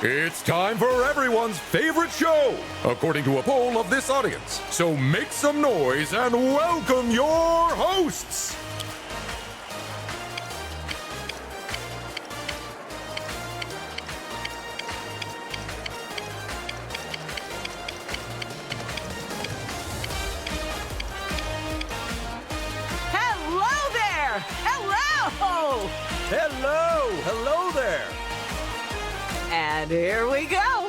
It's time for everyone's favorite show, according to a poll of this audience. So make some noise and welcome your hosts! Hello there! Hello! Hello there! And here we go!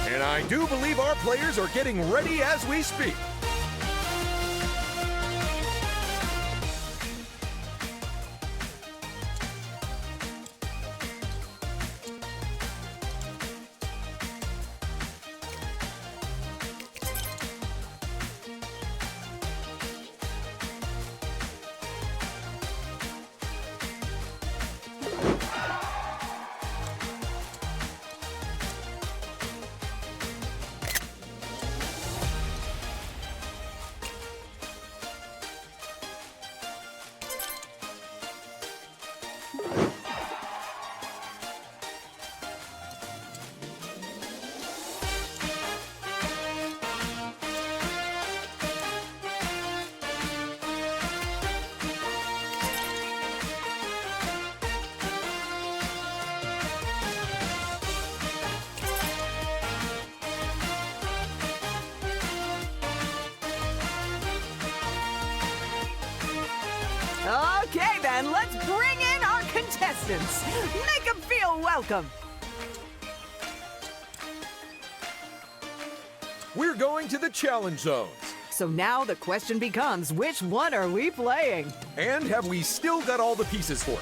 And I do believe our players are getting ready as we speak. Okay then, let's bring in our contestants. Make them feel welcome. We're going to the challenge zones. So now the question becomes, which one are we playing? And have we still got all the pieces for it?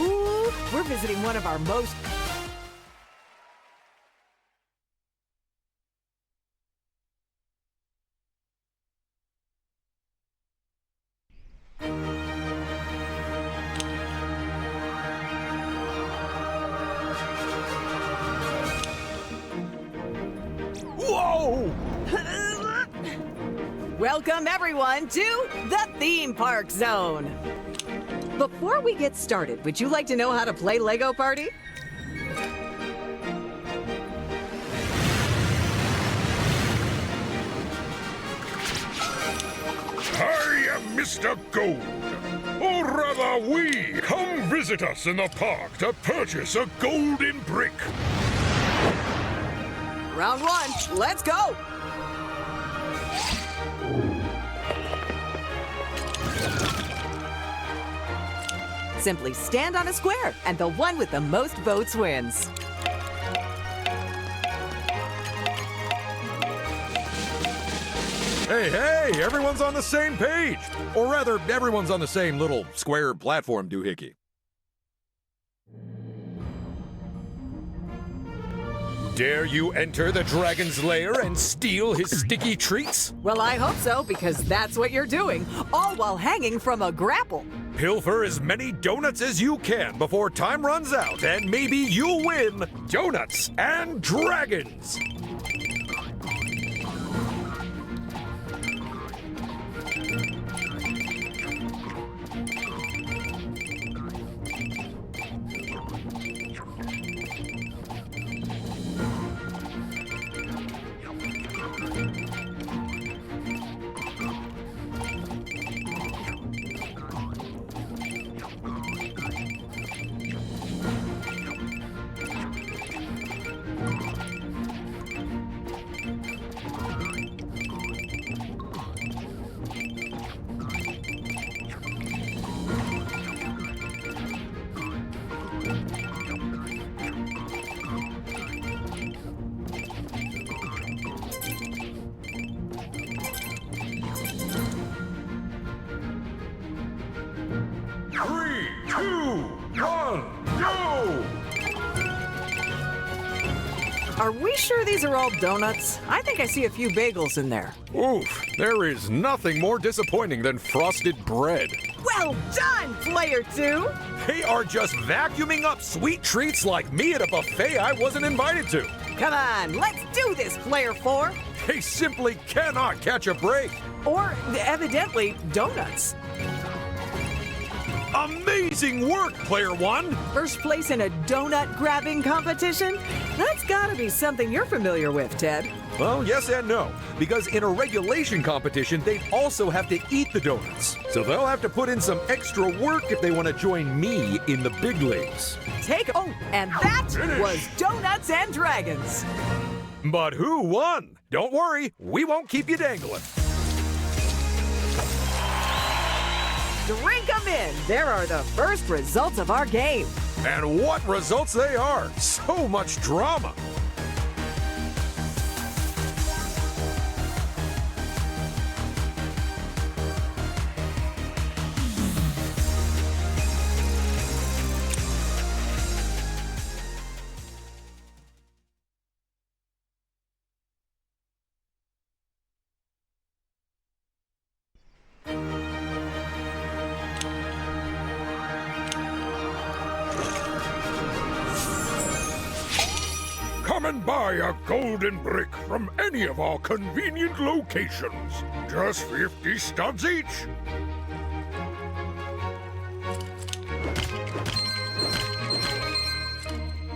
Ooh, we're visiting one of our most... Whoa! Welcome everyone to the Theme Park Zone. Before we get started, would you like to know how to play Lego Party? I am Mr. Gold. Or rather, we come visit us in the park to purchase a golden brick. Round one, let's go! Simply stand on a square, and the one with the most votes wins. Hey, everyone's on the same page. Or rather, everyone's on the same little square platform doohickey. Dare you enter the dragon's lair and steal his sticky treats? Well, I hope so, because that's what you're doing, all while hanging from a grapple. Pilfer as many donuts as you can before time runs out, and maybe you'll win donuts and dragons! Are we sure these are all donuts? I think I see a few bagels in there. Oof, there is nothing more disappointing than frosted bread. Well done, Player 2! They are just vacuuming up sweet treats like me at a buffet I wasn't invited to. Come on, let's do this, Player 4! They simply cannot catch a break. Or, evidently, donuts. Amazing work, Player 1! First place in a donut grabbing competition? That's gotta be something you're familiar with, Ted. Well, yes and no, because in a regulation competition, they'd also have to eat the donuts. So they'll have to put in some extra work if they want to join me in the big leagues. And that was Donuts and Dragons. But who won? Don't worry, we won't keep you dangling. Drink 'em in. There are the first results of our game. And what results they are! So much drama! Come and buy a golden brick from any of our convenient locations. Just 50 studs each.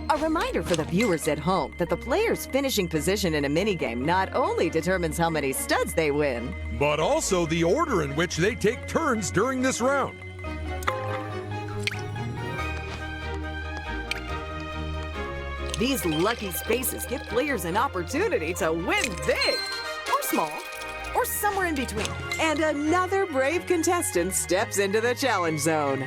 A reminder for the viewers at home that the player's finishing position in a minigame not only determines how many studs they win, But also the order in which they take turns during this round. these lucky spaces give players an opportunity to win big, or small, or somewhere in between. And another brave contestant steps into the challenge zone.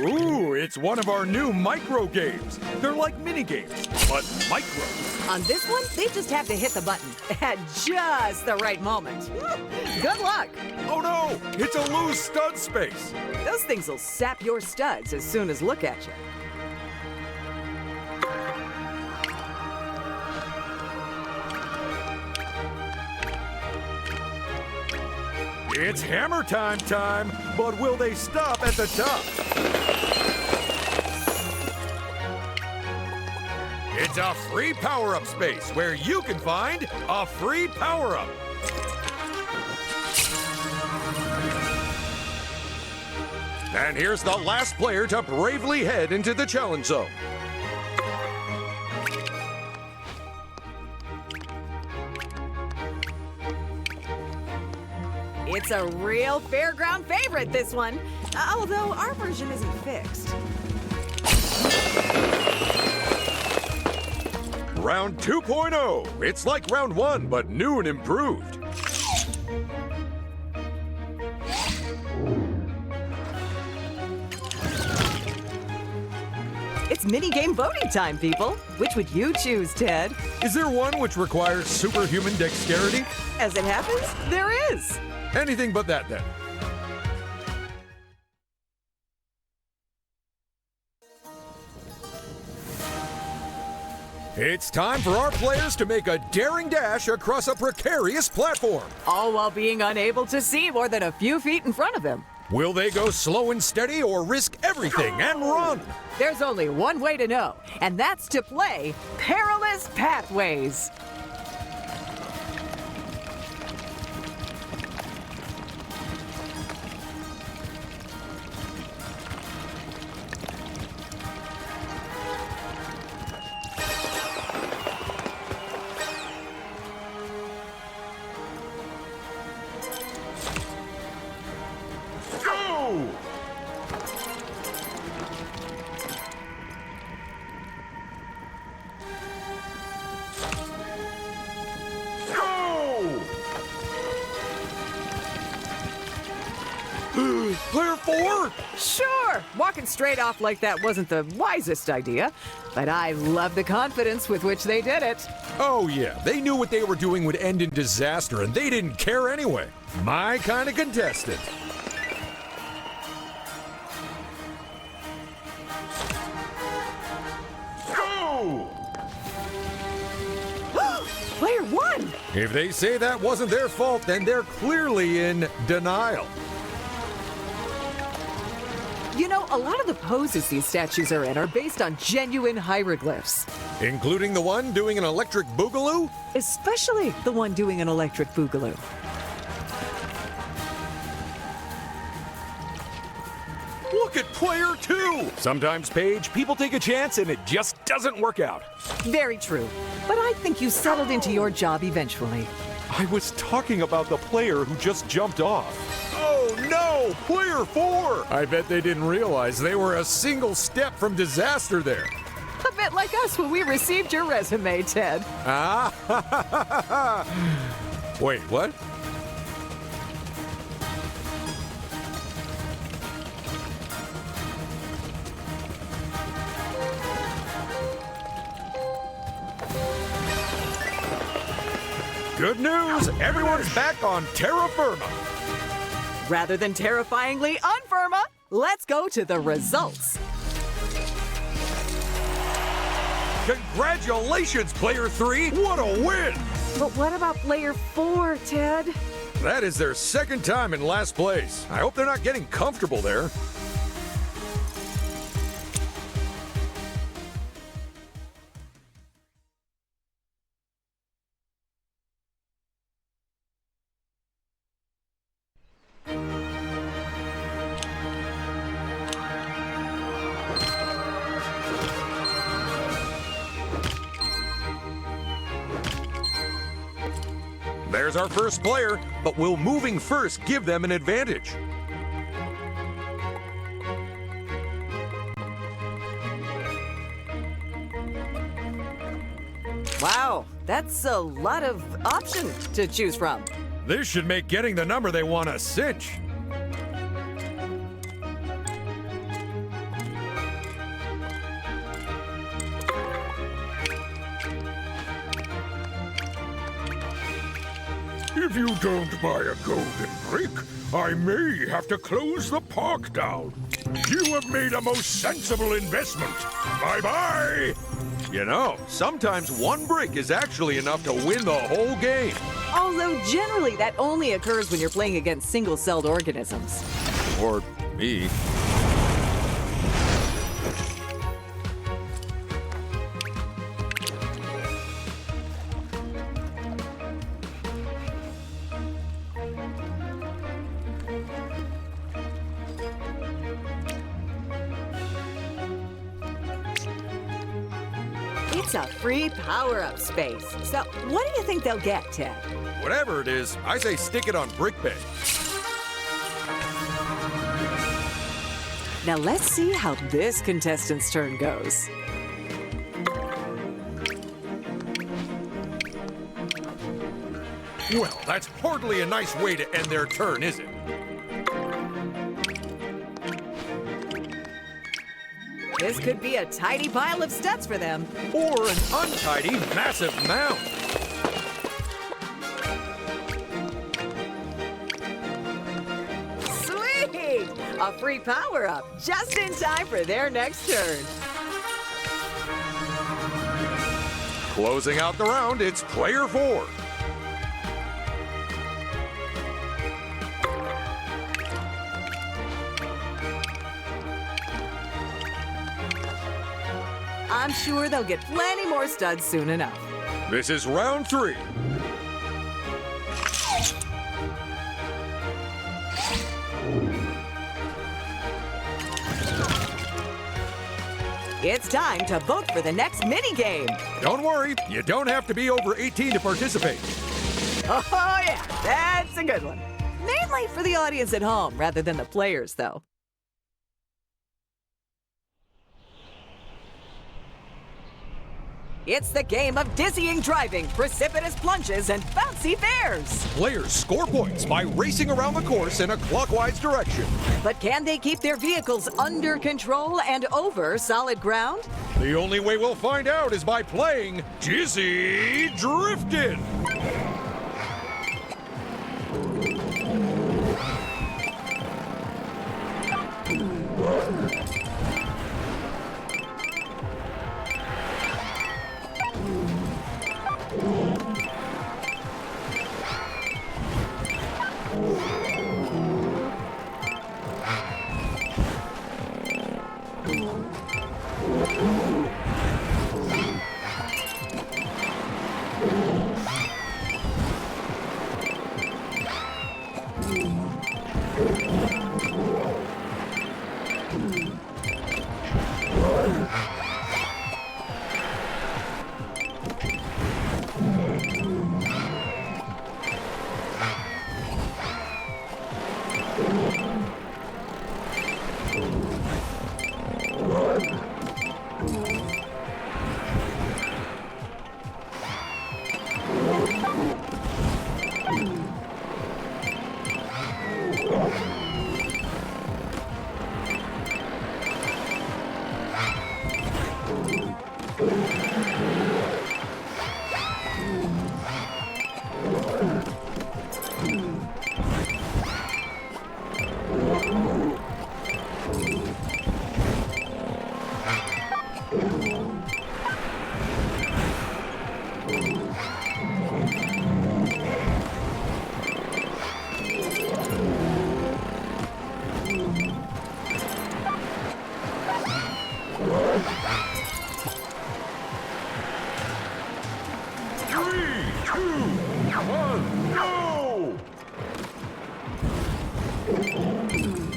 Ooh, it's one of our new micro games. They're like mini games, but micro. On this one, they just have to hit the button at just the right moment. Good luck! Oh no, it's a loose stud space. Those things will sap your studs as soon as look at you. It's hammer time, but will they stop at the top? It's a free power-up space where you can find a free power-up. And here's the last player to bravely head into the challenge zone. It's a real fairground favorite, this one. Although our version isn't fixed. Round 2.0. It's like round 1, but new and improved. It's minigame voting time, people. Which would you choose, Ted? Is there one which requires superhuman dexterity? As it happens, there is. Anything but that, then. It's time for our players to make a daring dash across a precarious platform. All while being unable to see more than a few feet in front of them. Will they go slow and steady or risk everything and run? There's only one way to know, and that's to play Perilous Pathways. Player 4? 4? Sure, walking straight off like that wasn't the wisest idea, but I love the confidence with which they did it. Oh yeah, they knew what they were doing would end in disaster, and they didn't care anyway. My kind of contestant. Go! Player one! If they say that wasn't their fault, then they're clearly in denial. You know, a lot of the poses these statues are in are based on genuine hieroglyphs. Including the one doing an electric boogaloo? Especially the one doing an electric boogaloo. Look at player 2! Sometimes, Paige, people take a chance and it just doesn't work out. Very true. But I think you settled into your job eventually. I was talking about the player who just jumped off. Oh no! Player 4! I bet they didn't realize they were a single step from disaster there. A bit like us when we received your resume, Ted. Ah! Wait, what? Good news! Everyone's back on terra firma. Rather than terrifyingly unfirma, let's go to the results. Congratulations, player 3! What a win! But what about player 4, Ted? That is their second time in last place. I hope they're not getting comfortable there. There's our first player, but will moving first give them an advantage? Wow, that's a lot of options to choose from. This should make getting the number they want a cinch. If you don't buy a golden brick, I may have to close the park down. You have made a most sensible investment. Bye-bye! You know, sometimes one brick is actually enough to win the whole game. Although generally that only occurs when you're playing against single-celled organisms. Or me. It's a free power-up space. So what do you think they'll get, Ted? Whatever it is, I say stick it on Brick Bay. Now let's see how this contestant's turn goes. Well, that's hardly a nice way to end their turn, is it? This could be a tidy pile of studs for them. Or an untidy, massive mound. Sweet! A free power-up just in time for their next turn. Closing out the round, it's player 4. I'm sure they'll get plenty more studs soon enough. This is round 3. It's time to vote for the next mini-game. Don't worry, you don't have to be over 18 to participate. Oh, yeah, that's a good one. Mainly for the audience at home rather than the players, though. It's the game of dizzying driving, precipitous plunges, and bouncy bears. Players score points by racing around the course in a clockwise direction. But can they keep their vehicles under control and over solid ground? The only way we'll find out is by playing Dizzy Driftin'.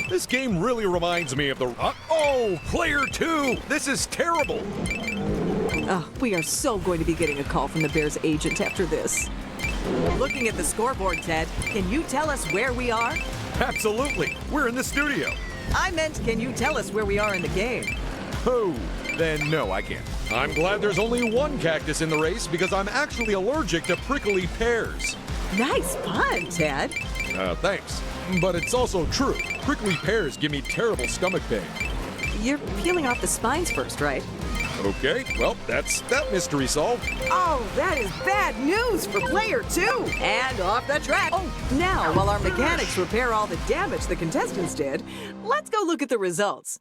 This game really reminds me of the... oh, player 2! This is terrible! Oh, we are so going to be getting a call from the Bears agent after this. Looking at the scoreboard, Ted, can you tell us where we are? Absolutely! We're in the studio! I meant, can you tell us where we are in the game? Oh, then no, I can't. I'm glad there's only one cactus in the race because I'm actually allergic to prickly pears. Nice pun, Ted. Thanks. But it's also true. Prickly pears give me terrible stomach pain. You're peeling off the spines first, right? Okay, well, that's that mystery solved. Oh, that is bad news for player 2. And off the track. Oh, now, while our mechanics repair all the damage the contestants did, let's go look at the results.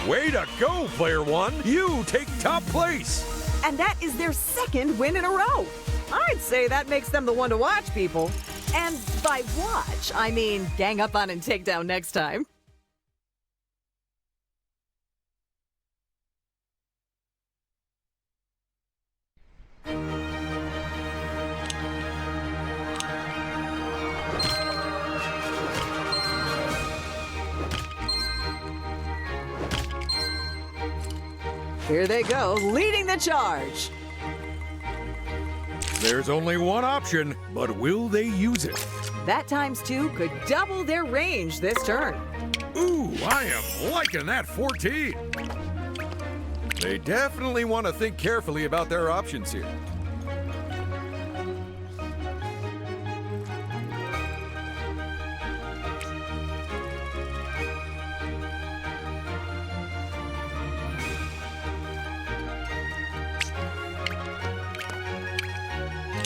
Way to go, player 1! You take top place! And that is their second win in a row. I'd say that makes them the one to watch, people. And by watch, I mean gang up on and take down next time. Here they go, leading the charge. There's only one option, but will they use it? That times 2 could double their range this turn. Ooh, I am liking that 14. They definitely want to think carefully about their options here.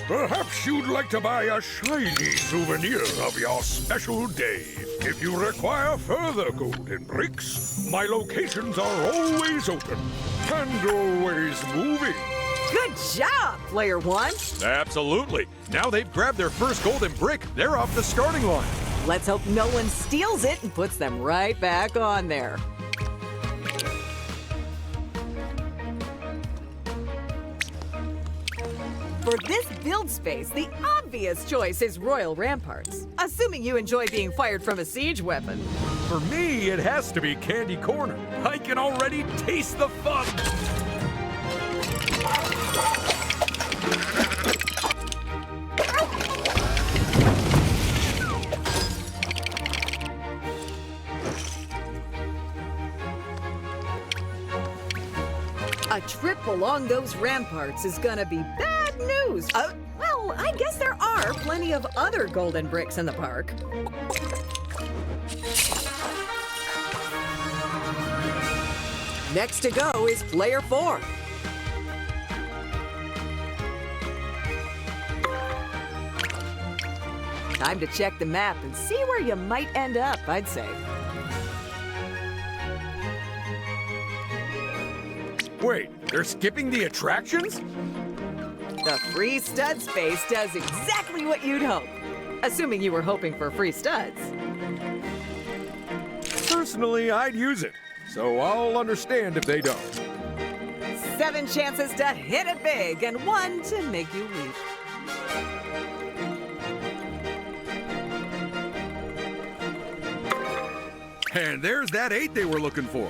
Perhaps you'd like to buy a shiny souvenir of your special day. If you require further golden bricks, my locations are always open and always moving. Good job, player 1. Absolutely. Now they've grabbed their first golden brick. They're off the starting line. Let's hope no one steals it and puts them right back on there. For this build space, the obvious choice is Royal Ramparts, assuming you enjoy being fired from a siege weapon. For me, it has to be Candy Corner. I can already taste the fun. A trip along those ramparts is gonna be bad news. Well, I guess there are plenty of other golden bricks in the park. Next to go is player 4. Time to check the map and see where you might end up, I'd say. Wait, they're skipping the attractions? The free stud space does exactly what you'd hope. Assuming you were hoping for free studs. Personally, I'd use it, so I'll understand if they don't. 7 chances to hit it big and 1 to make you weep. And there's that 8 they were looking for.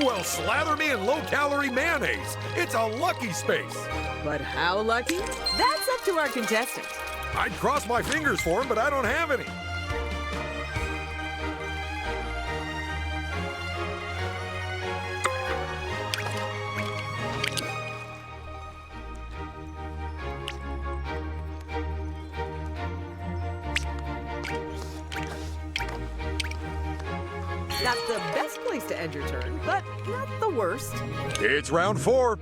Well, slather me in low-calorie mayonnaise. It's a lucky space. But how lucky? That's up to our contestant. I'd cross my fingers for him, but I don't have any. Not the best place to end your turn, but not the worst. It's round 4.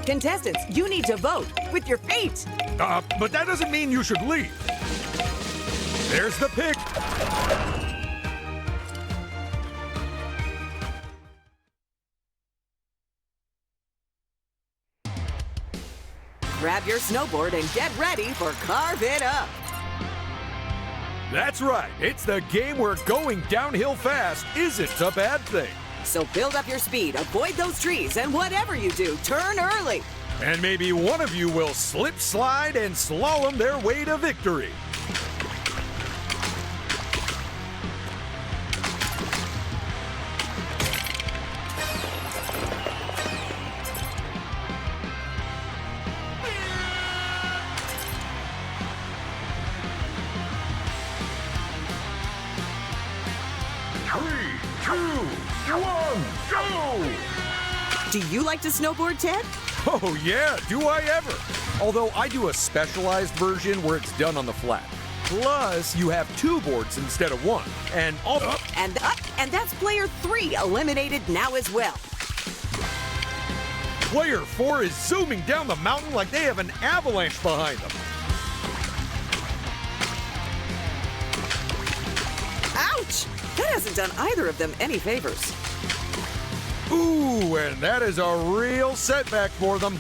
Contestants, you need to vote with your feet. But that doesn't mean you should leave. There's the pick. Grab your snowboard and get ready for Carve It Up. That's right. It's the game where going downhill fast isn't a bad thing. So build up your speed, avoid those trees, and whatever you do, turn early. And maybe one of you will slip, slide, and slalom their way to victory. Go! Do you like to snowboard, Ted? Oh yeah, do I ever? Although I do a specialized version where it's done on the flat. Plus, you have 2 boards instead of 1. And up. And that's player 3 eliminated now as well. Player 4 is zooming down the mountain like they have an avalanche behind them. Ouch! That hasn't done either of them any favors. Ooh, and that is a real setback for them.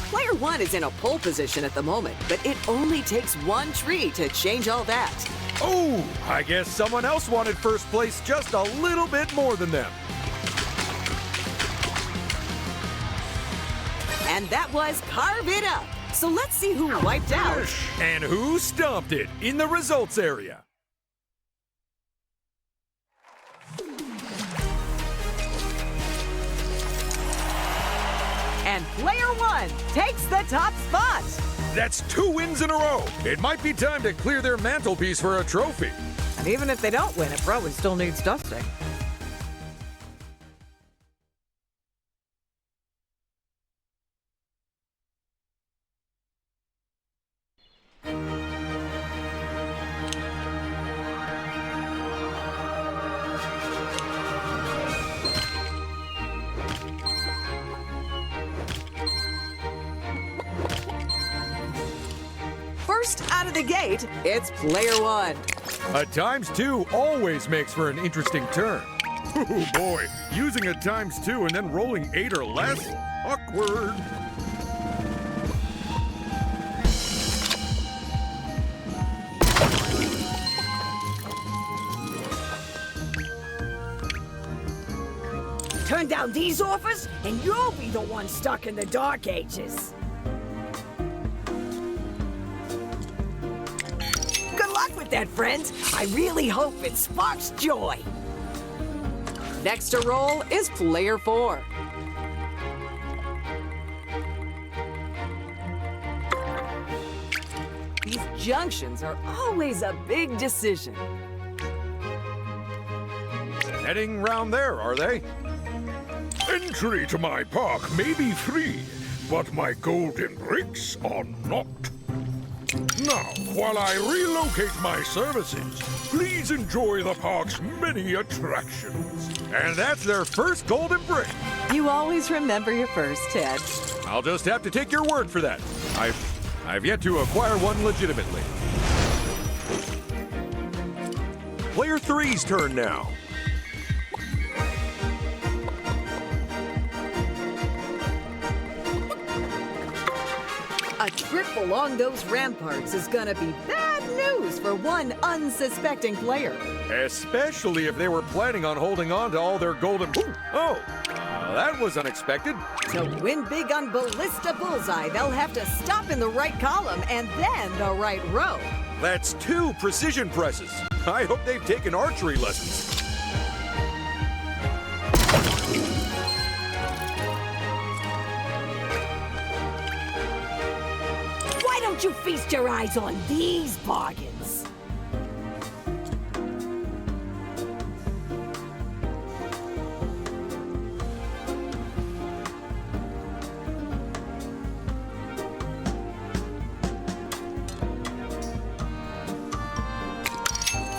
Player 1 is in a pole position at the moment, but it only takes 1 tree to change all that. Oh, I guess someone else wanted first place just a little bit more than them. And that was Carve It Up. So let's see who wiped out. And who stomped it in the results area. And player 1 takes the top spot. That's 2 wins in a row. It might be time to clear their mantelpiece for a trophy. And even if they don't win, it probably still needs dusting. First out of the gate, it's player 1. A ×2 always makes for an interesting turn. Oh boy, using a ×2 and then rolling 8 or less? Awkward. Turn down these offers, and you'll be the one stuck in the dark ages. luck with that, friends. I really hope it sparks joy. Next to roll is player 4. These junctions are always a big decision. Heading round there, are they? Entry to my park may be free, but my golden bricks are not. Now, while I relocate my services, please enjoy the park's many attractions. And that's their first golden brick. You always remember your first, Ted. I'll just have to take your word for that. I've yet to acquire one legitimately. Player 3's turn now. A trip along those ramparts is gonna be bad news for one unsuspecting player. Especially if they were planning on holding on to all their golden... that was unexpected. To win big on Ballista Bullseye, they'll have to stop in the right column and then the right row. That's 2 precision presses. I hope they've taken archery lessons. Why don't you feast your eyes on these bargains?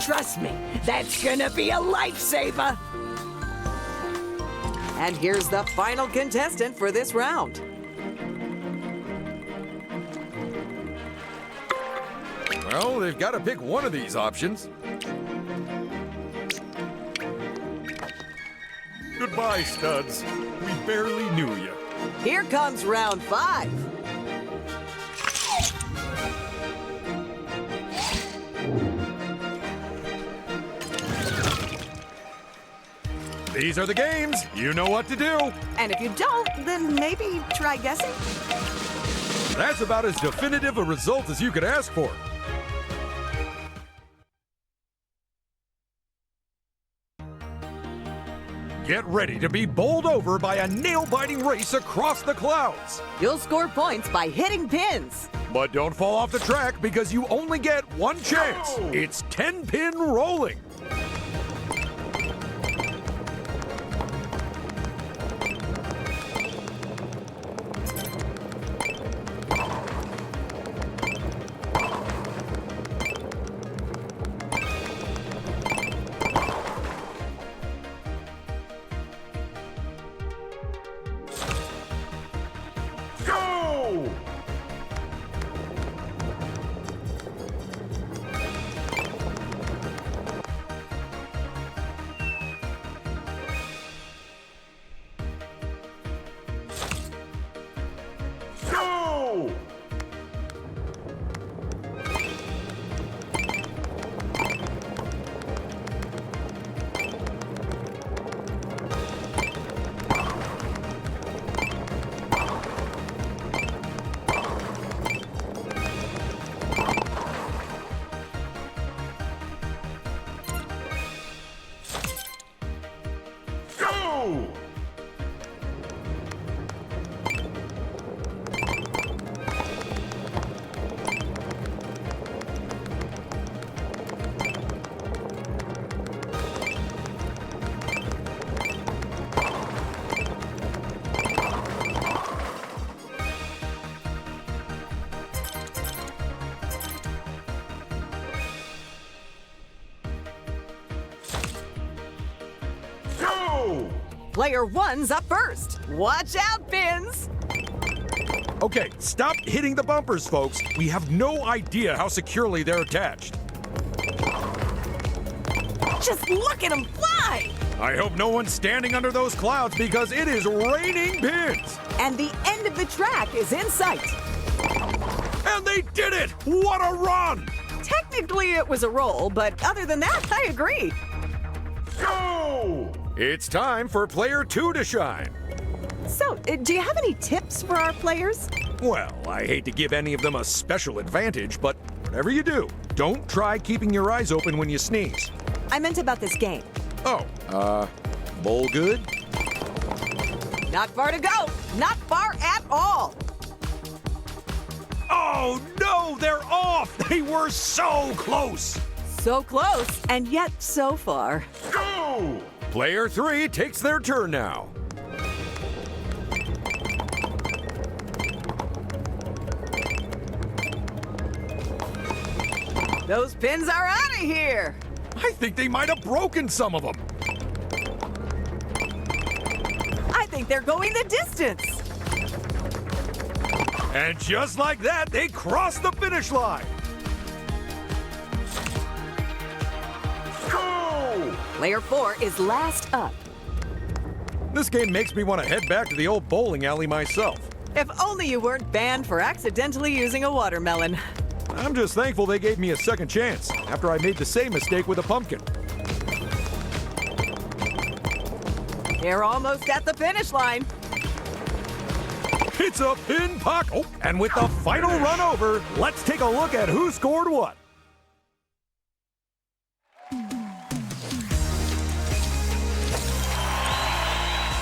Trust me, that's gonna be a lifesaver. And here's the final contestant for this round. Well, they've got to pick one of these options. Goodbye, studs. We barely knew you. Here comes round 5. These are the games. You know what to do. And if you don't, then maybe try guessing. That's about as definitive a result as you could ask for. Get ready to be bowled over by a nail-biting race across the clouds. You'll score points by hitting pins. But don't fall off the track because you only get one chance. It's 10-pin rolling. Player 1's up first. Watch out, pins. Okay, stop hitting the bumpers, folks. We have no idea how securely they're attached. Just look at them fly. I hope no one's standing under those clouds because it is raining pins. And the end of the track is in sight. And they did it! What a run! Technically, it was a roll, but other than that, I agree. Go! It's time for player 2 to shine. So, do you have any tips for our players? Well, I hate to give any of them a special advantage, but whatever you do, Don't try keeping your eyes open when you sneeze. I meant about this game. Oh, bowl good? Not far to go. Not far at all. Oh, no, they're off! They were so close! So close, and yet so far. Go! Player 3 takes their turn now. Those pins are out of here. I think they might have broken some of them. I think they're going the distance. And just like that, they cross the finish line. Go! Player 4 is last up. This game makes me want to head back to the old bowling alley myself. If only you weren't banned for accidentally using a watermelon. I'm just thankful they gave me a second chance after I made the same mistake with a pumpkin. They're almost at the finish line. It's a pin puck. Oh, and with the final run over, let's take a look at who scored what.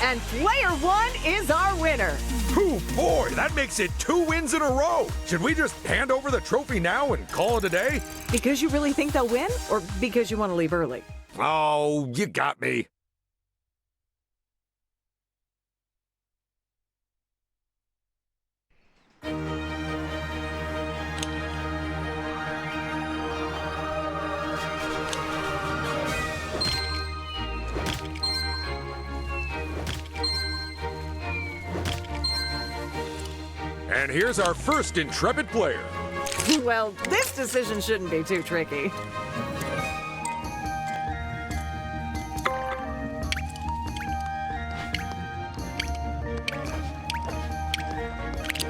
And player 1 is our winner. Oh boy, that makes it 2 wins in a row. Should we just hand over the trophy now and call it a day? Because you really think they'll win, or because you want to leave early? Oh, you got me. And here's our first intrepid player. Well, this decision shouldn't be too tricky.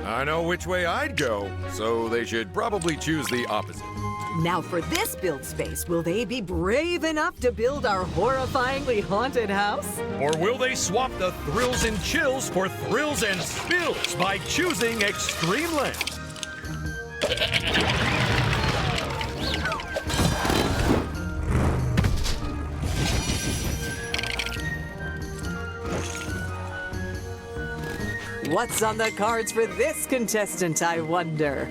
I know which way I'd go, so they should probably choose the opposite. Now for this build space, will they be brave enough to build our horrifyingly haunted house? Or will they swap the thrills and chills for thrills and spills by choosing Extreme Length? What's on the cards for this contestant, I wonder?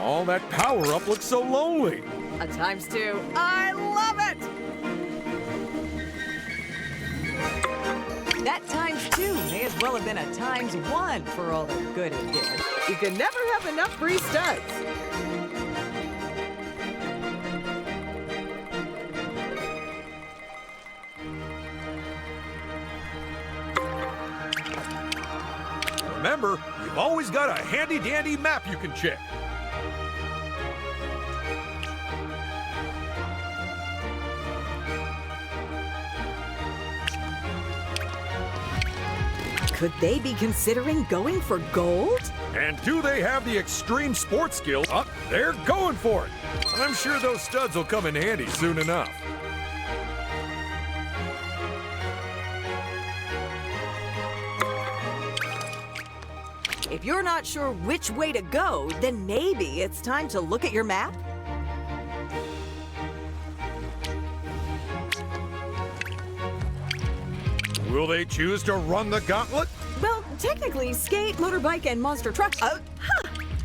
Oh, that power-up looks so lonely. A ×2. I love it! That ×2 may as well have been a ×1 for all the good it did. You can never have enough free studs. Remember, you've always got a handy-dandy map you can check. Could they be considering going for gold? And do they have the extreme sports skills? Oh, they're going for it. I'm sure those studs will come in handy soon enough. If you're not sure which way to go, then maybe it's time to look at your map. Will they choose to run the gauntlet? Well, technically, skate, motorbike, and monster truck.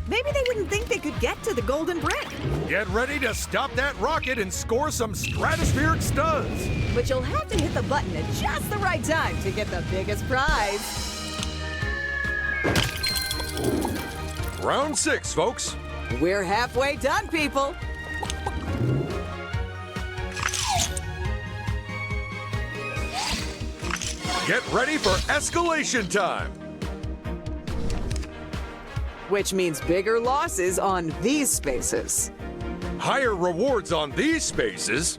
Maybe they didn't think they could get to the golden brick. Get ready to stop that rocket and score some stratospheric studs. But you'll have to hit the button at just the right time to get the biggest prize. Round 6, folks. We're halfway done, people. Get ready for escalation time. Which means bigger losses on these spaces. Higher rewards on these spaces.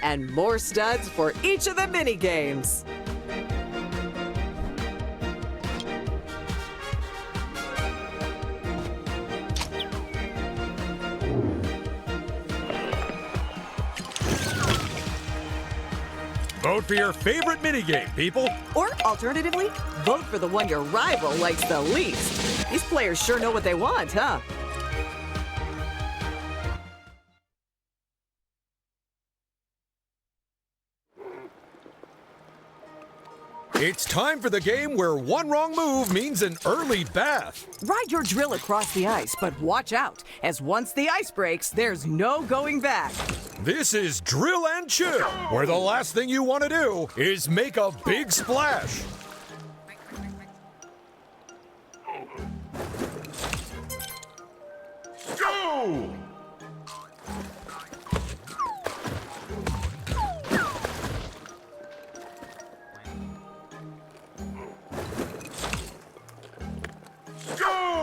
And more studs for each of the mini games. Vote for your favorite minigame, people. Or alternatively, vote for the one your rival likes the least. These players sure know what they want, huh? It's time for the game where one wrong move means an early bath. Ride your drill across the ice, but watch out, as once the ice breaks, there's no going back. This is Drill and Chill, where the last thing you want to do is make a big splash. Go! Go!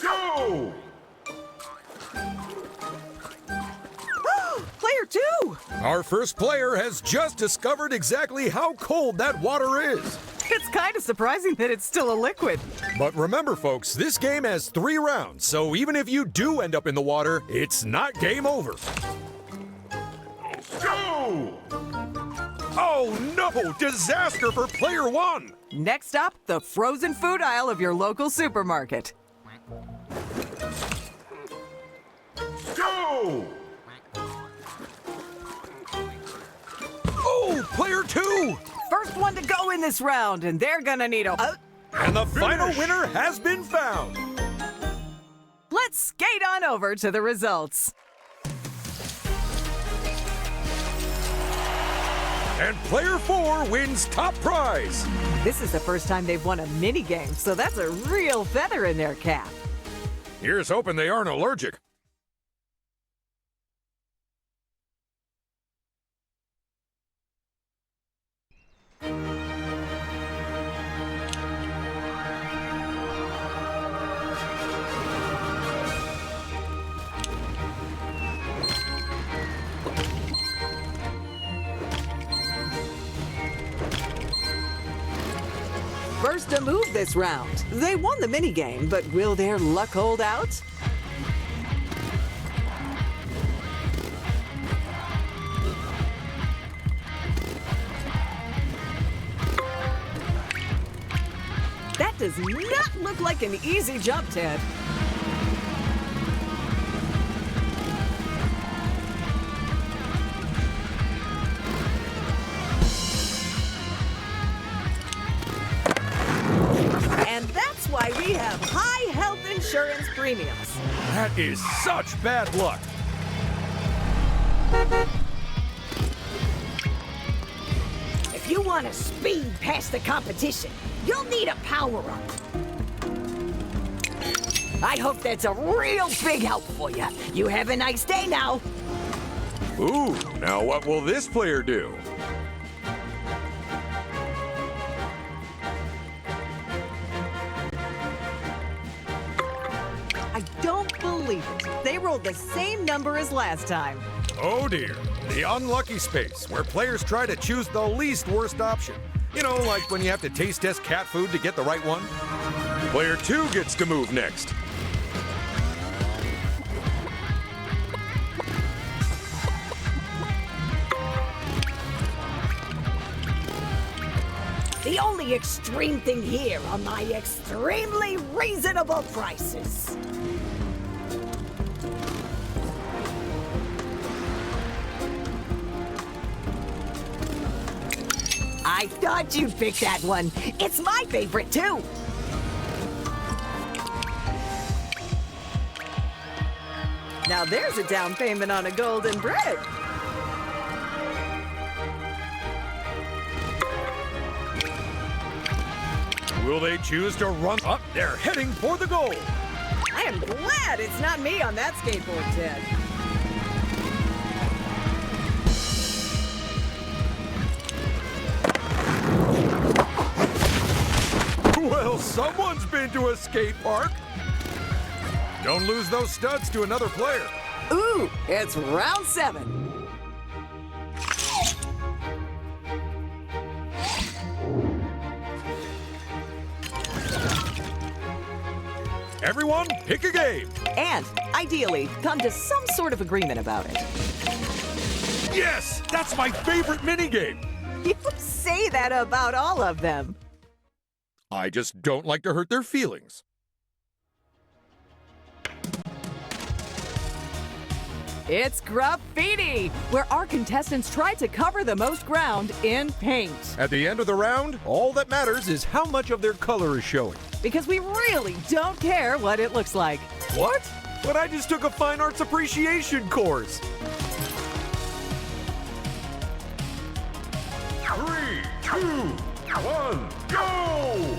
Go! Go! Player 2! Our first player has just discovered exactly how cold that water is. It's kind of surprising that it's still a liquid. But remember, folks, this game has 3 rounds, so even if you do end up in the water, it's not game over. Go! Oh no! Disaster for player 1! Next up, the frozen food aisle of your local supermarket. Go! Oh, player 2! First one to go in this round, and they're gonna need a... And the final winner has been found! Let's skate on over to the results. And player 4 wins top prize! This is the first time they've won a mini game, so that's a real feather in their cap. Here's hoping they aren't allergic. First to move this round. They won the minigame, but will their luck hold out? That does not look like an easy jump, Ted. And that's why we have high health insurance premiums. That is such bad luck. If you want to speed past the competition, you'll need a power-up. I hope that's a real big help for you. You have a nice day now. Ooh, now what will this player do? I don't believe it. They rolled the same number as last time. Oh dear, the unlucky space, where players try to choose the least worst option. You know, like when you have to taste test cat food to get the right one. Player 2 gets to move next. The only extreme thing here are my extremely reasonable prices. I thought you'd pick that one. It's my favorite, too. Now there's a down payment on a golden bread. Will they choose to run up? They're heading for the goal. I am glad it's not me on that skateboard, Ted. Well Someone's been to a skate park. Don't lose those studs to another player. Ooh, it's round 7. Everyone, pick a game. And, ideally, come to some sort of agreement about it. Yes, that's my favorite minigame. You say that about all of them. I just don't like to hurt their feelings. It's graffiti, where our contestants try to cover the most ground in paint. At the end of the round, all that matters is how much of their color is showing. Because we really don't care what it looks like. What? But I just took a fine arts appreciation course. 3, 2, 1, go!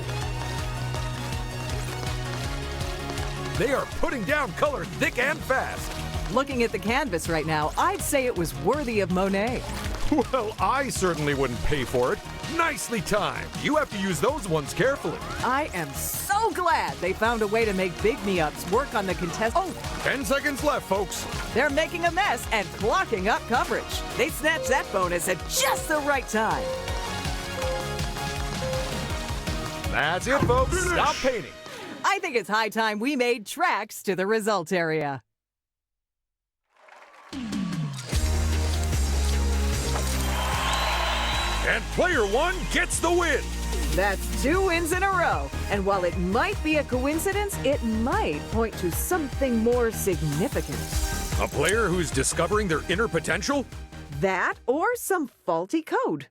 They are putting down color thick and fast. Looking at the canvas right now, I'd say it was worthy of Monet. Well, I certainly wouldn't pay for it. Nicely timed. You have to use those ones carefully. I am so glad they found a way to make Big Me-Ups work on the contest. Oh, 10 seconds left, folks. they're making a mess and clocking up coverage. They snatched that bonus at just the right time. That's it, folks. Stop painting. I think it's high time we made tracks to the result area. And player 1 gets the win. That's 2 wins in a row. And while it might be a coincidence, it might point to something more significant. A player who's discovering their inner potential? That or some faulty code.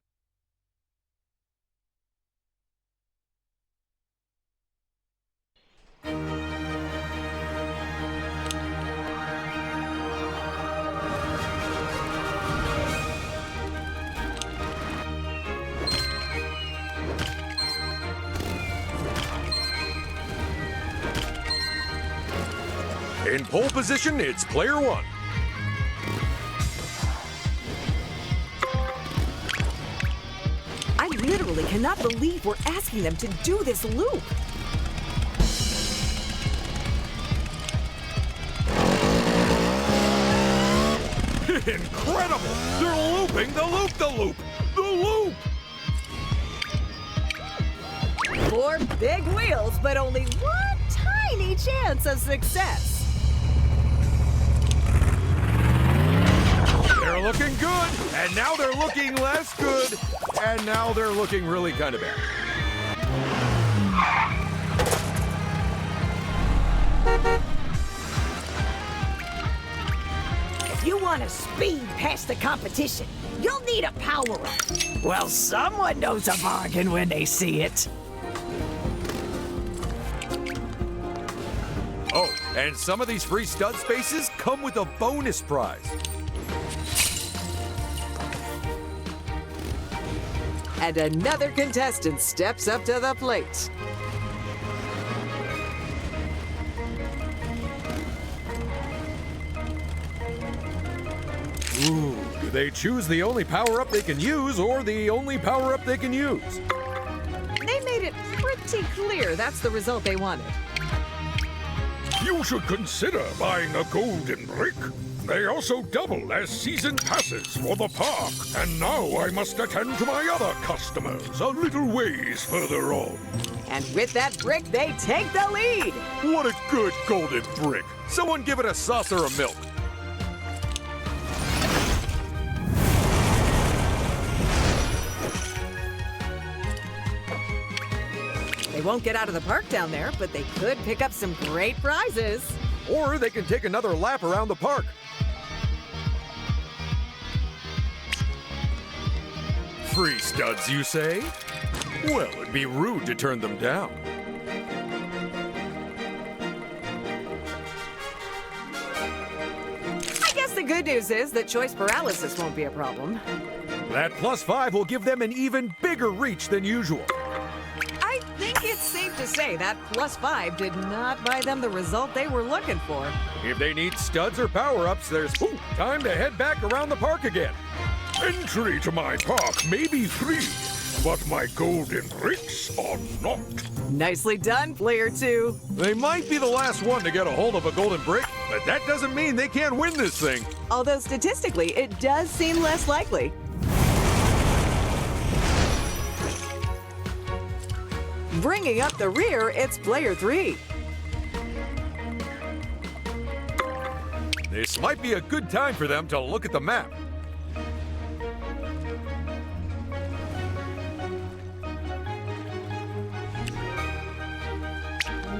In pole position, it's player 1. I literally cannot believe we're asking them to do this loop. Incredible! They're looping the loop-the-loop! The loop! 4 big wheels, but only one tiny chance of success. They're looking good, and now they're looking less good, and now they're looking really kind of bad. If you want to speed past the competition, you'll need a power-up. Well, someone knows a bargain when they see it. Oh, and some of these free stud spaces come with a bonus prize. And another contestant steps up to the plate. Ooh, do they choose the only power-up they can use or the only power-up they can use? They made it pretty clear that's the result they wanted. You should consider buying a golden brick. They also double as season passes for the park. And now I must attend to my other customers a little ways further on. And with that brick, they take the lead. What a good golden brick. Someone give it a saucer of milk. They won't get out of the park down there, but they could pick up some great prizes. Or they can take another lap around the park. Free studs, you say? Well, it'd be rude to turn them down. I guess the good news is that choice paralysis won't be a problem. That +5 will give them an even bigger reach than usual. I think it's safe to say that +5 did not buy them the result they were looking for. If they need studs or power-ups, there's time to head back around the park again. Entry to my park may be free, but my golden bricks are not. Nicely done, player 2. They might be the last one to get a hold of a golden brick, but that doesn't mean they can't win this thing. Although statistically, it does seem less likely. Bringing up the rear, it's player 3. This might be a good time for them to look at the map.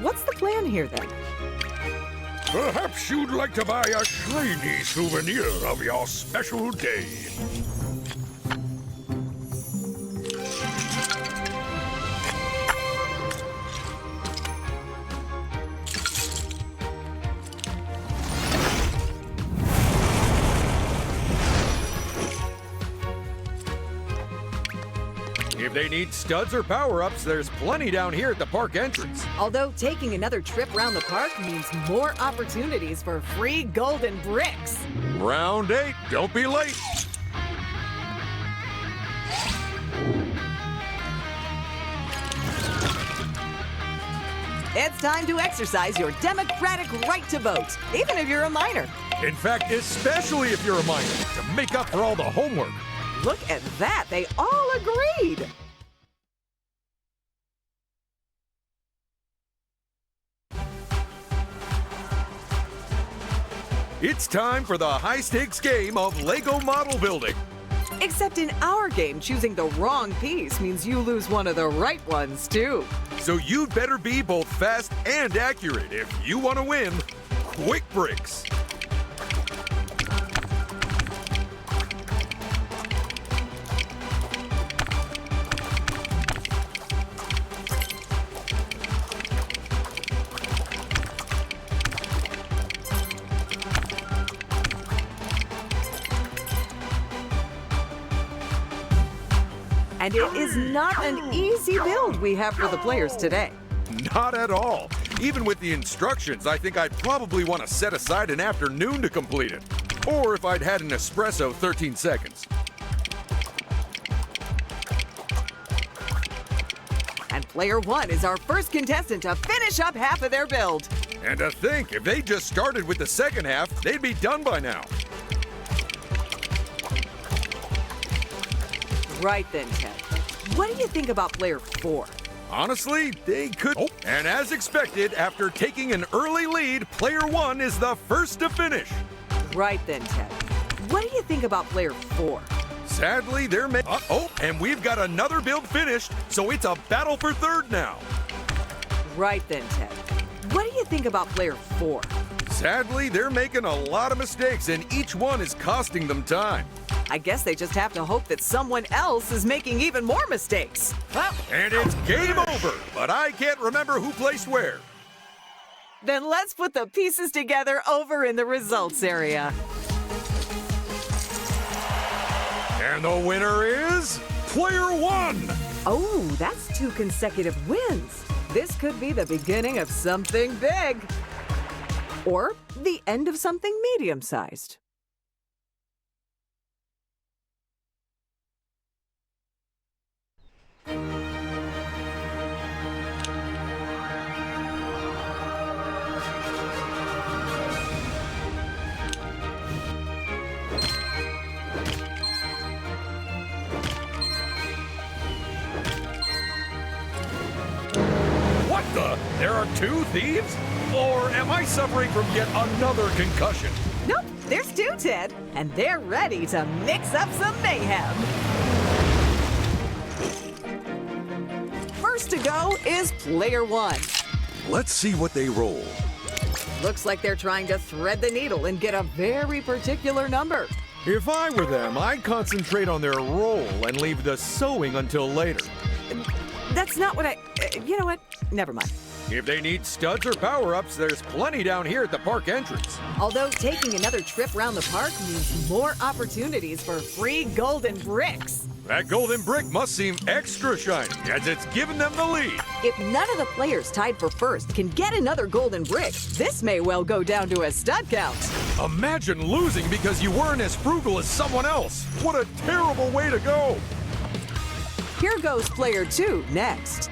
What's the plan here, then? Perhaps you'd like to buy a shiny souvenir of your special day. If they need studs or power-ups, there's plenty down here at the park entrance. Although taking another trip around the park means more opportunities for free golden bricks. Round 8, don't be late. It's time to exercise your democratic right to vote, even if you're a minor. In fact, especially if you're a minor, to make up for all the homework. Look at that, they all agreed. It's time for the high-stakes game of Lego model building. Except in our game, choosing the wrong piece means you lose one of the right ones, too. So you'd better be both fast and accurate if you want to win quick bricks. And it is not an easy build we have for the players today. Not at all. Even with the instructions, I think I'd probably want to set aside an afternoon to complete it. Or if I'd had an espresso 13 seconds. And player 1 is our first contestant to finish up half of their build. And to think, if they just started with the second half, they'd be done by now. Right then, Ted. What do you think about player 4? Honestly, they could. Oh. And as expected, after taking an early lead, player 1 is the first to finish. Right then, Ted. What do you think about player 4? Sadly, they're and we've got another build finished, so it's a battle for third now. Right then, Ted. What do you think about player 4? Sadly, they're making a lot of mistakes, and each one is costing them time. I guess they just have to hope that someone else is making even more mistakes. And it's game over, but I can't remember who placed where. Then let's put the pieces together over in the results area. And the winner is player 1. Oh, that's 2 consecutive wins. This could be the beginning of something big. Or the end of something medium-sized. What the? There are 2 thieves? Or am I suffering from yet another concussion? Nope, there's 2, Ted. And they're ready to mix up some mayhem. First to go is player 1. Let's see what they roll. Looks like they're trying to thread the needle and get a very particular number. If I were them, I'd concentrate on their roll and leave the sewing until later. That's not what you know what? Never mind. If they need studs or power-ups, there's plenty down here at the park entrance. Although taking another trip around the park means more opportunities for free golden bricks. That golden brick must seem extra shiny, as it's given them the lead. If none of the players tied for first can get another golden brick, this may well go down to a stud count. Imagine losing because you weren't as frugal as someone else. What a terrible way to go. Here goes player 2 next.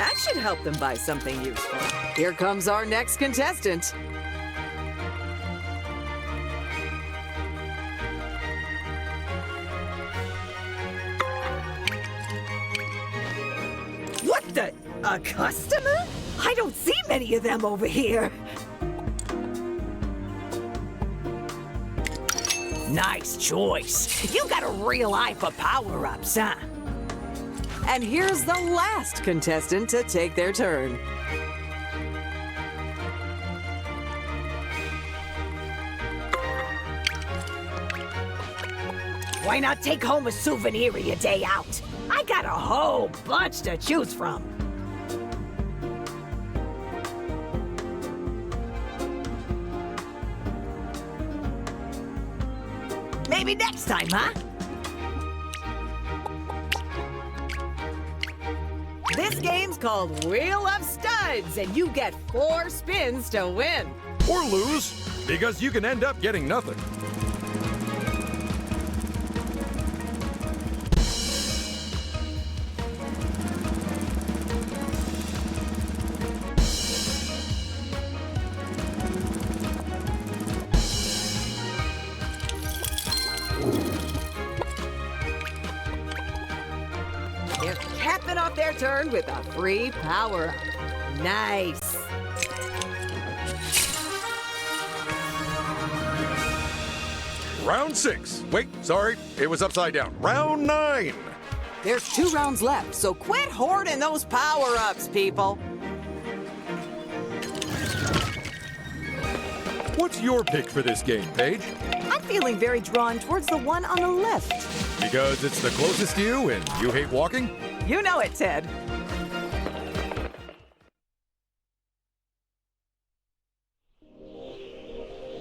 That should help them buy something useful. Here comes our next contestant. What the? A customer? I don't see many of them over here. Nice choice. You got a real eye for power-ups, huh? And here's the last contestant to take their turn. Why not take home a souvenir your day out? I got a whole bunch to choose from. Maybe next time, huh? This game's called Wheel of Studs, and you get 4 spins to win. Or lose, because you can end up getting nothing. They're capping off their turn with a free power-up. Nice. Round 6. Wait, sorry, it was upside down. Round 9. There's 2 rounds left, so quit hoarding those power-ups, people. What's your pick for this game, Paige? I'm feeling very drawn towards the one on the left. Because it's the closest to you and you hate walking? You know it, Ted.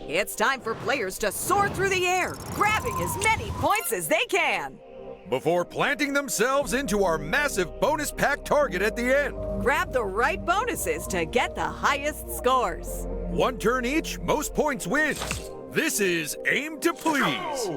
It's time for players to soar through the air, grabbing as many points as they can. Before planting themselves into our massive bonus pack target at the end. Grab the right bonuses to get the highest scores. 1 turn each, most points wins. This is Aim to Please.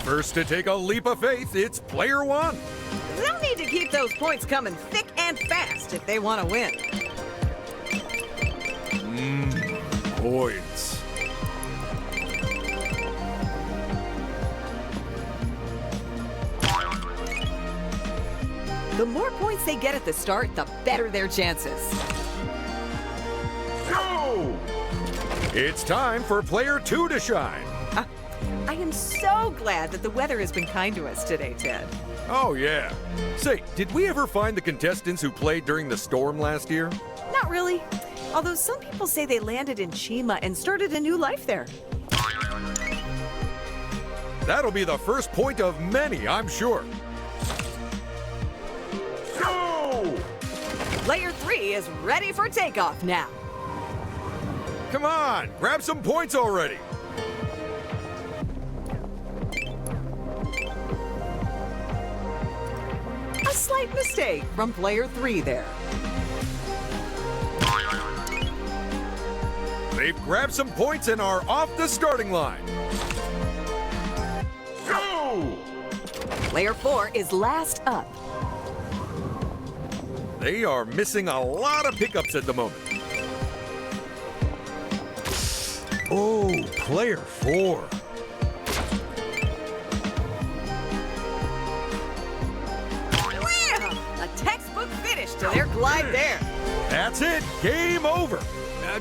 First to take a leap of faith, it's player 1. They'll need to keep those points coming thick and fast if they want to win. Points. The more points they get at the start, the better their chances. Go! It's time for player 2 to shine. I am so glad that the weather has been kind to us today, Ted. Oh, yeah. Say, did we ever find the contestants who played during the storm last year? Not really. Although some people say they landed in Chima and started a new life there. That'll be the first point of many, I'm sure. Go! Player 3 is ready for takeoff now. Come on, grab some points already. A slight mistake from player 3 there. They've grabbed some points and are off the starting line. Go! Player 4 is last up. They are missing a lot of pickups at the moment. Oh, player 4. Wham! A textbook finish to their glide there. That's it. Game over.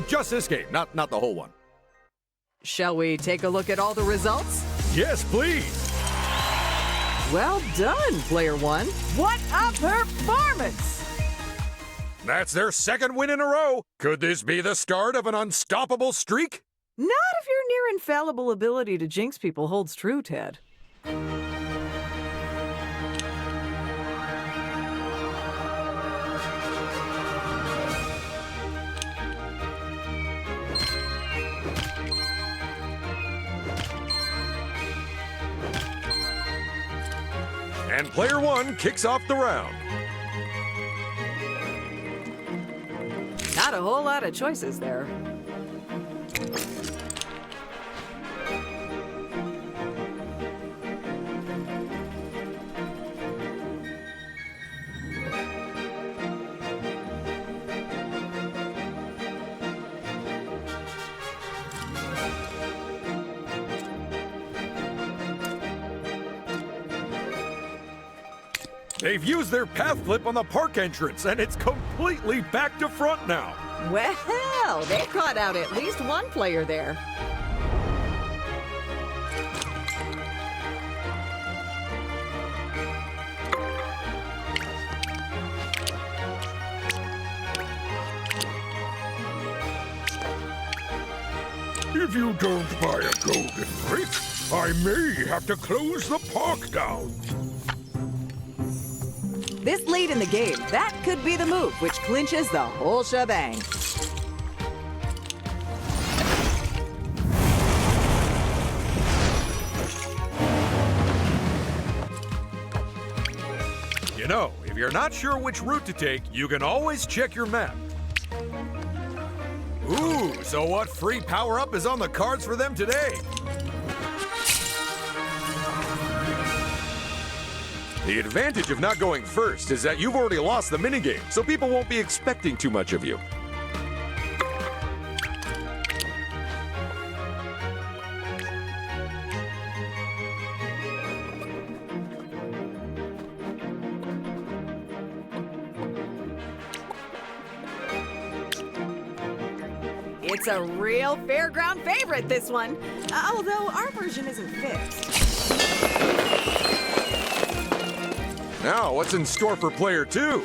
Just this game, not the whole one. Shall we take a look at all the results? Yes, please. Well done, player 1. What a performance! That's their second win in a row. Could this be the start of an unstoppable streak? Not if your near infallible ability to jinx people holds true, Ted. And player 1 kicks off the round. Not a whole lot of choices there. They've used their path flip on the park entrance, and it's completely back to front now. Well, they caught out at least one player there. If you don't buy a golden brick, I may have to close the park down. This late in the game, that could be the move which clinches the whole shebang. You know, if you're not sure which route to take, you can always check your map. Ooh, so what free power-up is on the cards for them today? The advantage of not going first is that you've already lost the minigame, so people won't be expecting too much of you. It's a real fairground favorite, this one. Although our version isn't fixed. Now, what's in store for player 2?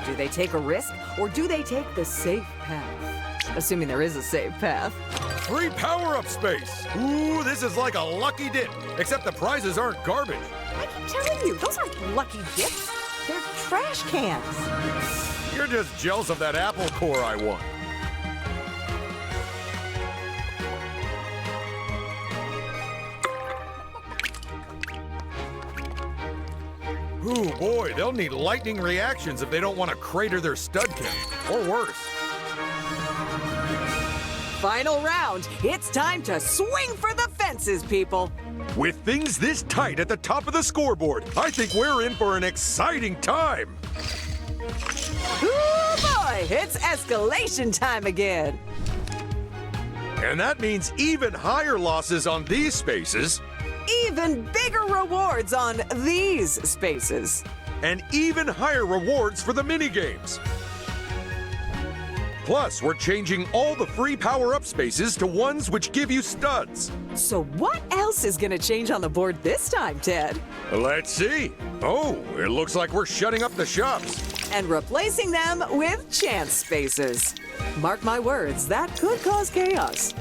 Do they take a risk, or do they take the safe path? Assuming there is a safe path. Free power-up space! Ooh, this is like a lucky dip, except the prizes aren't garbage. I keep telling you, those aren't lucky dips. They're trash cans. You're just jealous of that apple core I won. Ooh, boy, they'll need lightning reactions if they don't want to crater their stud count, or worse. Final round. It's time to swing for the fences, people. With things this tight at the top of the scoreboard, I think we're in for an exciting time. Ooh, boy, it's escalation time again. And that means even higher losses on these spaces, Even bigger rewards on these spaces. and even higher rewards for the minigames. Plus, we're changing all the free power-up spaces to ones which give you studs. So what else is gonna change on the board this time, Ted? Let's see. Oh, it looks like we're shutting up the shops. And replacing them with chance spaces. Mark my words, that could cause chaos.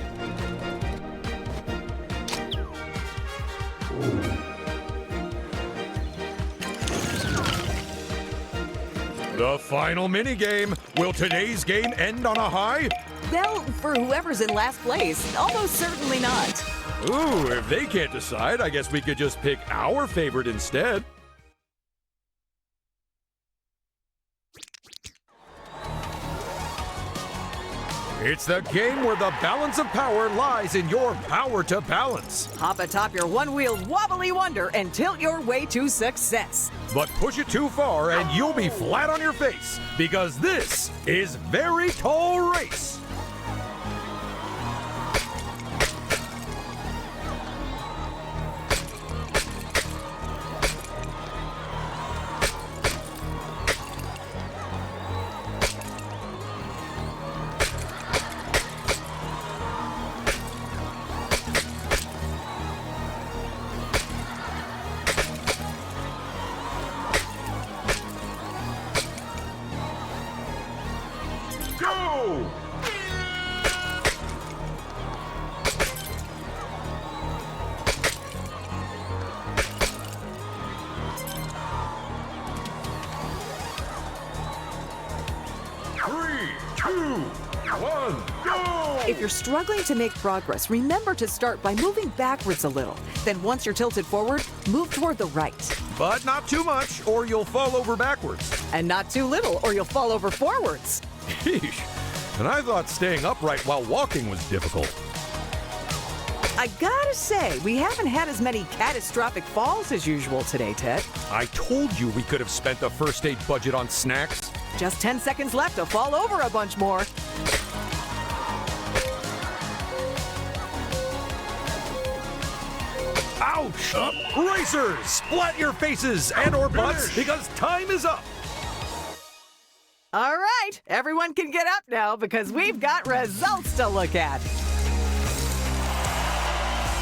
The final minigame. Will today's game end on a high? Well, for whoever's in last place, almost certainly not. Ooh, if they can't decide, I guess we could just pick our favorite instead. It's the game where the balance of power lies in your power to balance. Hop atop your one-wheeled wobbly wonder and tilt your way to success. But push it too far and you'll be flat on your face, because this is Very Tall Race. Go! Three, two, one, go! If you're struggling to make progress, remember to start by moving backwards a little. Then once you're tilted forward, move toward the right. But not too much, or you'll fall over backwards. And not too little, or you'll fall over forwards. Sheesh. And I thought staying upright while walking was difficult. I gotta say, we haven't had as many catastrophic falls as usual today, Ted. I told you we could have spent the first aid budget on snacks. Just 10 seconds left to fall over a bunch more. Ouch! Racers, splat your faces and or butts because time is up. All right, everyone can get up now because we've got results to look at.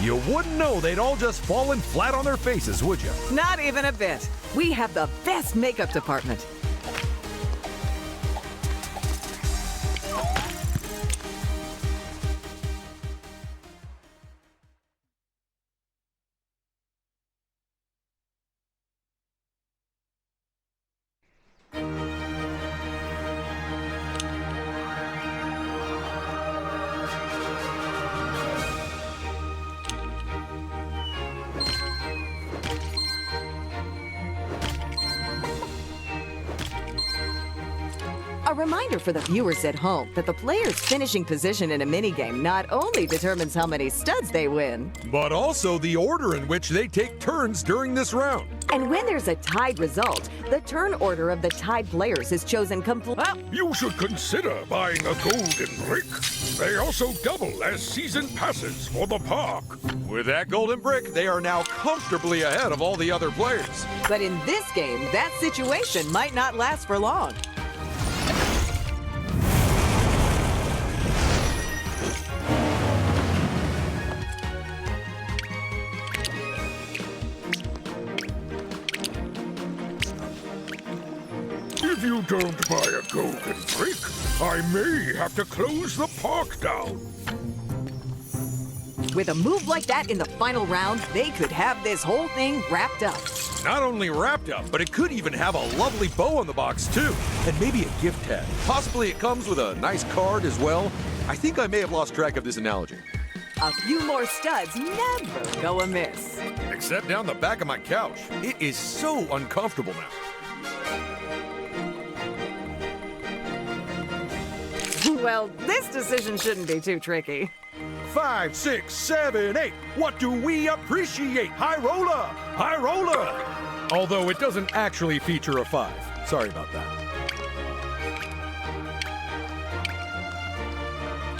You wouldn't know they'd all just fallen flat on their faces, would you? Not even a bit. We have the best makeup department. A reminder for the viewers at home that the player's finishing position in a minigame not only determines how many studs they win, But also the order in which they take turns during this round. and when there's a tied result, the turn order of the tied players is chosen Well, You should consider buying a golden brick. They also double as season passes for the park. With that golden brick, they are now comfortably ahead of all the other players. but in this game, that situation might not last for long. If you don't buy a golden brick, I may have to close the park down. With a move like that in the final round, they could have this whole thing wrapped up. Not only wrapped up, but it could even have a lovely bow on the box, too. And maybe a gift tag. Possibly it comes with a nice card as well. I think I may have lost track of this analogy. A few more studs never go amiss. Except down the back of my couch. It is so uncomfortable now. Well, this decision shouldn't be too tricky. 5, 6, 7, 8. What do we appreciate? High roller! High roller! Although it doesn't actually feature a 5. Sorry about that.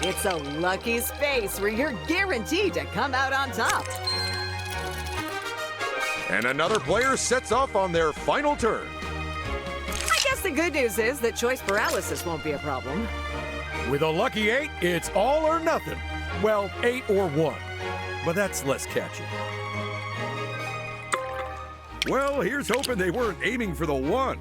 It's a lucky space where you're guaranteed to come out on top. And another player sets off on their final turn. I guess the good news is that choice paralysis won't be a problem. With a lucky 8, it's all or nothing. Well, 8 or 1. But that's less catchy. Well, here's hoping they weren't aiming for the 1.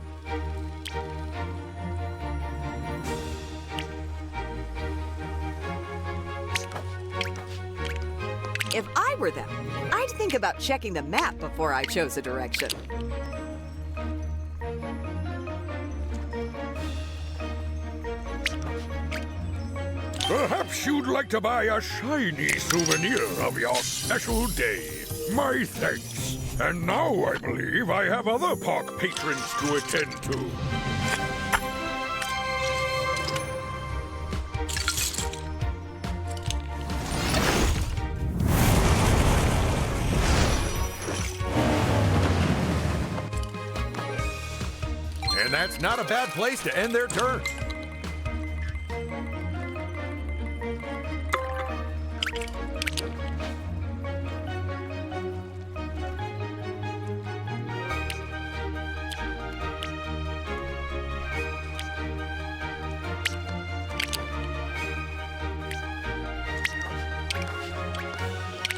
If I were them, I'd think about checking the map before I chose a direction. Perhaps you'd like to buy a shiny souvenir of your special day. My thanks. And now I believe I have other park patrons to attend to. And that's not a bad place to end their turn.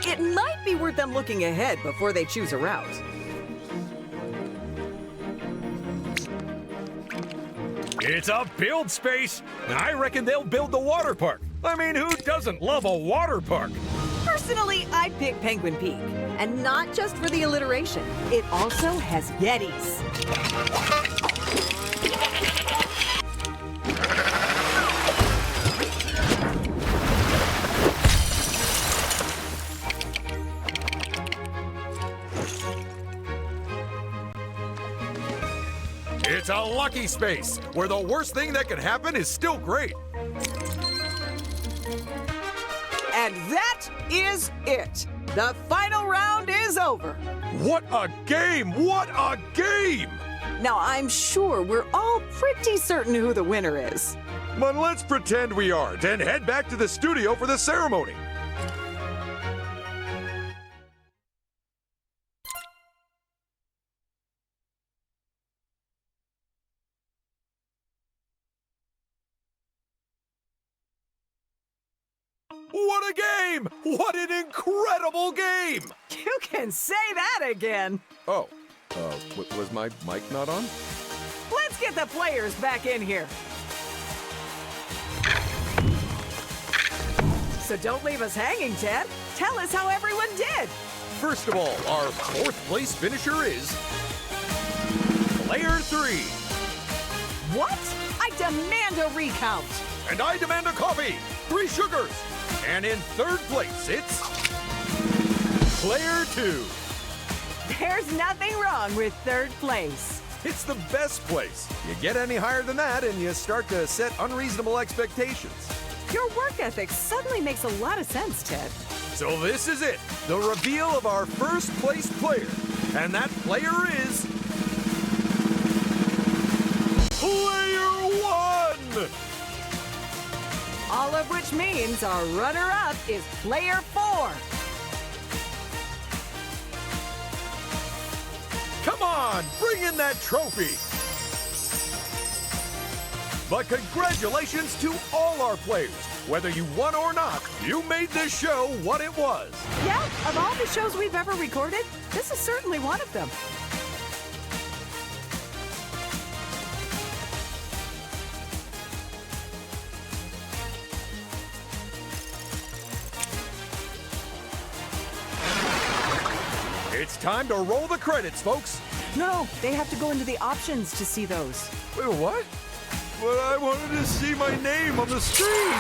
It might be worth them looking ahead before they choose a route. It's a build space. I reckon they'll build the water park. I mean, who doesn't love a water park? Personally, I'd pick Penguin Peak. And not just for the alliteration. It also has Yetis. It's a lucky space, where the worst thing that could happen is still great. And that is it. The final round is over. What a game! What a game! Now, I'm sure we're all pretty certain who the winner is. But let's pretend we aren't and head back to the studio for the ceremony. What a game! What an incredible game! You can say that again. Oh, was my mic not on? Let's get the players back in here. So don't leave us hanging, Ted. Tell us how everyone did. First of all, our 4th place finisher is Player 3. What? I demand a recount. And I demand a coffee. 3 sugars. And in 3rd place, it's Player 2. There's nothing wrong with 3rd place. It's the best place. You get any higher than that and you start to set unreasonable expectations. Your work ethic suddenly makes a lot of sense, Ted. So this is it, the reveal of our 1st place player. And that player is Player 1! All of which means our runner-up is Player 4. Come on, bring in that trophy! But congratulations to all our players. Whether you won or not, you made this show what it was. Yeah, of all the shows we've ever recorded, this is certainly one of them. It's time to roll the credits, folks. No, they have to go into the options to see those. Wait, what? But I wanted to see my name on the screen.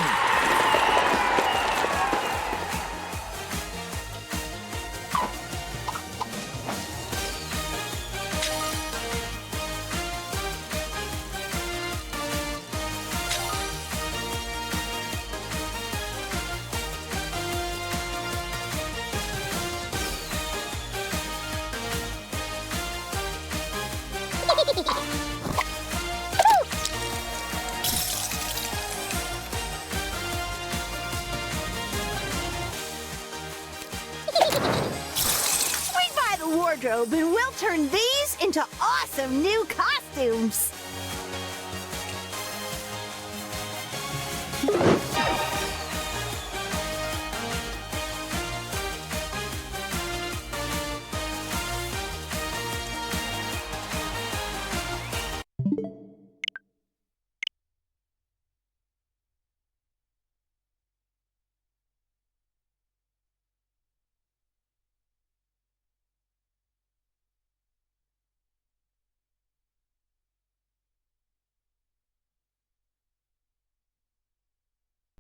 Wardrobe, and we'll turn these into awesome new costumes.